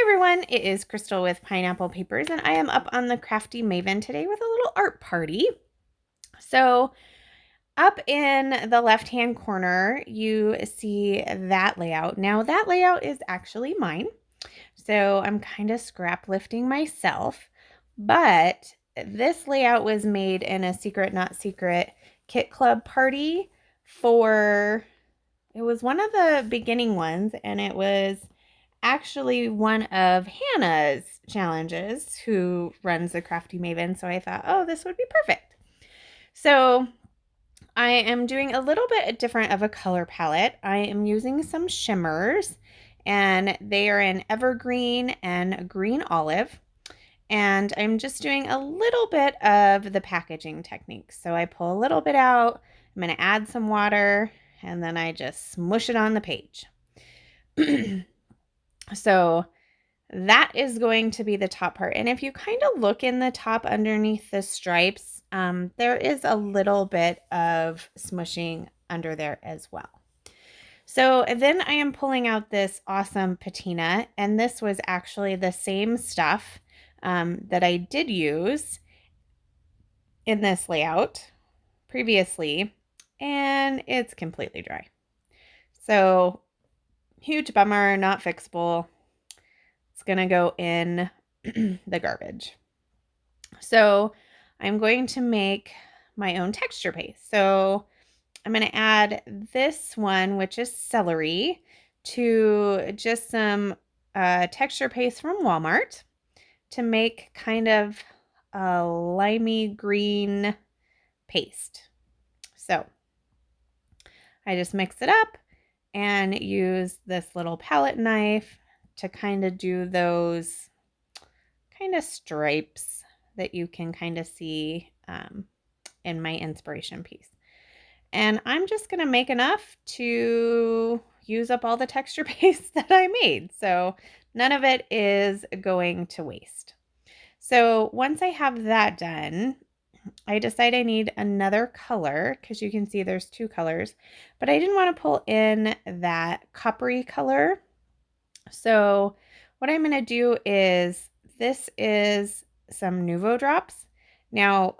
everyone, it is Crystal with Pineapple Papers, and I am up on the Crafty Maven today with a little art party. So up in the left-hand corner, you see that layout. Now that layout is actually mine, so I'm kind of scrap lifting myself, but this layout was made in a Secret Not Secret Kit Club party it was one of the beginning ones, and it was actually one of Hannah's challenges, who runs the Crafty Maven. So I thought, oh, this would be perfect. So I am doing a little bit different of a color palette. I am using some shimmers, and they are in evergreen and green olive. And I'm just doing a little bit of the packaging technique. So I pull a little bit out, I'm going to add some water, and then I just smush it on the page. So that is going to be the top part. And if you kind of look in the top underneath the stripes, there is a little bit of smushing under there as well. So then I am pulling out this awesome patina, and this was actually the same stuff that I did use in this layout previously, and it's completely dry. So huge bummer, not fixable. It's going to go in the garbage. So I'm going to make my own texture paste. So I'm going to add this one, which is celery, to just some texture paste from Walmart to make kind of a limey green paste. So I just mix it up and use this little palette knife to kind of do those kind of stripes that you can kind of see in my inspiration piece. And I'm just going to make enough to use up all the texture paste that I made. So none of it is going to waste. So once I have that done, I decide I need another color, because you can see there's two colors, but I didn't want to pull in that coppery color. So what I'm going to do is, this is some Nuvo drops. Now,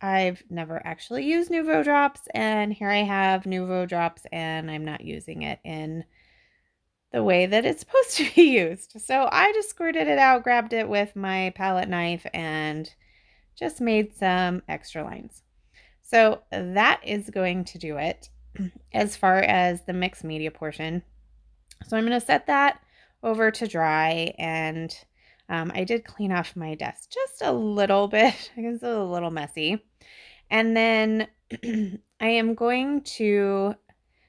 I've never actually used Nuvo drops, and here I have Nuvo drops, and I'm not using it in the way that it's supposed to be used. So I just squirted it out, grabbed it with my palette knife, and just made some extra lines. So that is going to do it as far as the mixed media portion. So I'm going to set that over to dry, and I did clean off my desk just a little bit because it's a little messy. And then I am going to,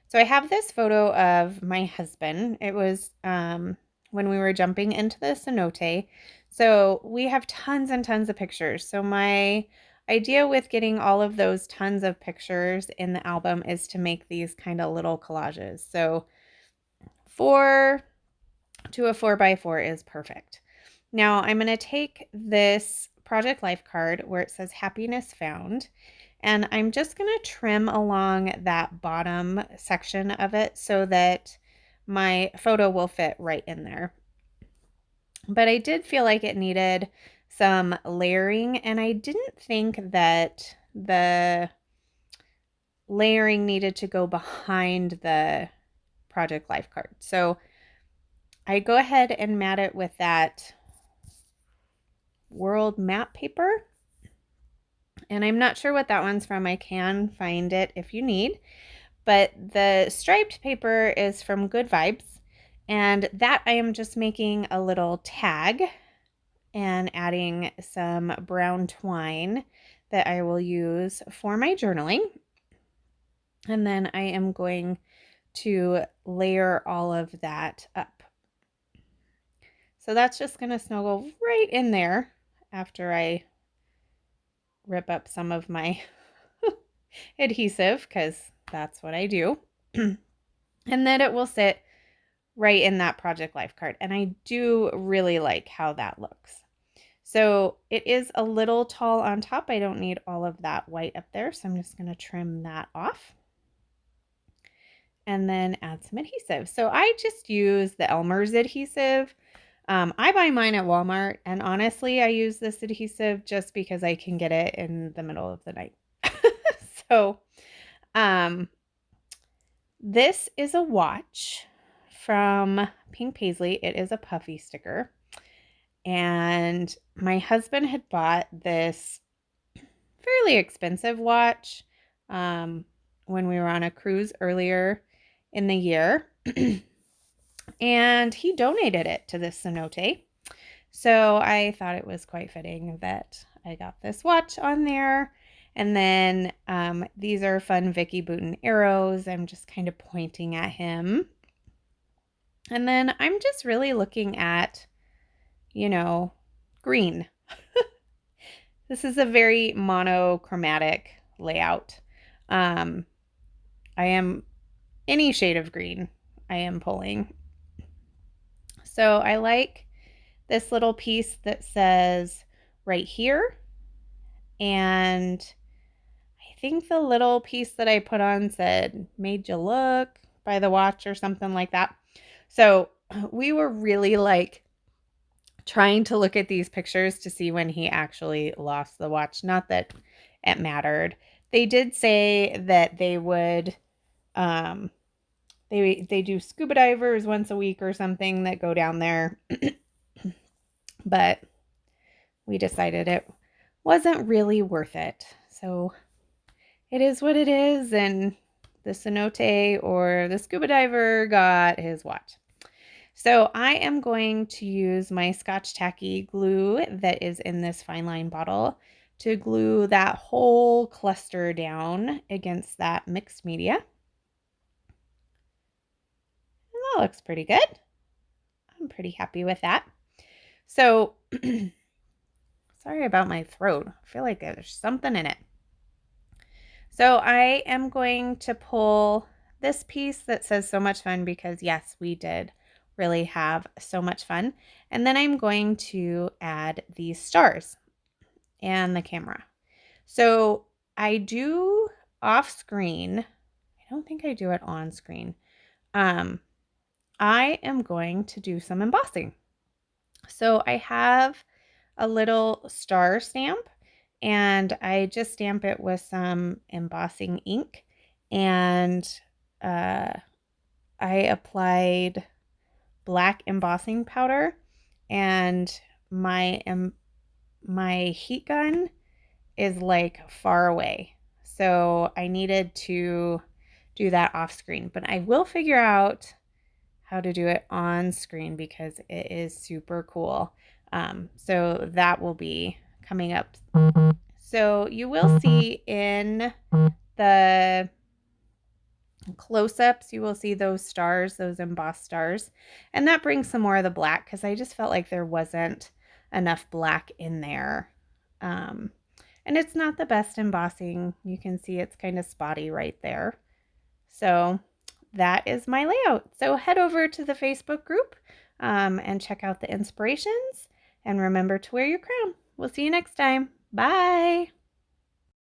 so I have this photo of my husband. It was when we were jumping into the cenote. So we have tons and tons of pictures. So my idea with getting all of those tons of pictures in the album is to make these kind of little collages. So 4 to a 4x4 is perfect. Now I'm going to take this project life card where it says happiness found, and I'm just going to trim along that bottom section of it so that my photo will fit right in there. But I did feel like it needed some layering, and I didn't think that the layering needed to go behind the project life card. So I go ahead and mat it with that world map paper. And I'm not sure what that one's from. I can find it if you need. But the striped paper is from Good Vibes. And that I am just making a little tag and adding some brown twine that I will use for my journaling. And then I am going to layer all of that up. So that's just going to snuggle right in there after I rip up some of my adhesive, because that's what I do. And then it will sit right in that project life card. And I do really like how that looks. So it is a little tall on top. I don't need all of that white up there. So I'm just going to trim that off and then add some adhesive. So I just use the Elmer's adhesive. I buy mine at Walmart, and honestly, I use this adhesive just because I can get it in the middle of the night. So, this is a watch from Pink Paisley. It is a puffy sticker. And my husband had bought this fairly expensive watch when we were on a cruise earlier in the year. And he donated it to this cenote. So I thought it was quite fitting that I got this watch on there. And then these are fun Vicky Bouton arrows. I'm just kind of pointing at him. And then I'm just really looking at, green. This is a very monochromatic layout. I am any shade of green I am pulling. So I like this little piece that says right here. And I think the little piece that I put on said, "Made you look" by the watch or something like that. So we were really trying to look at these pictures to see when he actually lost the watch. Not that it mattered. They did say that they would, they do scuba divers once a week or something that go down there. But we decided it wasn't really worth it. So it is what it is. And the cenote or the scuba diver got his watch. So I am going to use my Scotch Tacky glue that is in this fine line bottle to glue that whole cluster down against that mixed media. And that looks pretty good. I'm pretty happy with that. So, sorry about my throat. I feel like there's something in it. So I am going to pull this piece that says "so much fun" because yes, we did really have so much fun. And then I'm going to add these stars and the camera. So I do off screen. I don't think I do it on screen. I am going to do some embossing. So I have a little star stamp and I just stamp it with some embossing ink, and I applied black embossing powder, and my heat gun is far away. So I needed to do that off screen, but I will figure out how to do it on screen because it is super cool. So that will be coming up. So you will see in the close-ups, you will see those stars, those embossed stars, and that brings some more of the black because I just felt like there wasn't enough black in there. And it's not the best embossing. You can see it's kind of spotty right there. So that is my layout. So head over to the Facebook group and check out the inspirations, and remember to wear your crown. We'll see you next time. Bye.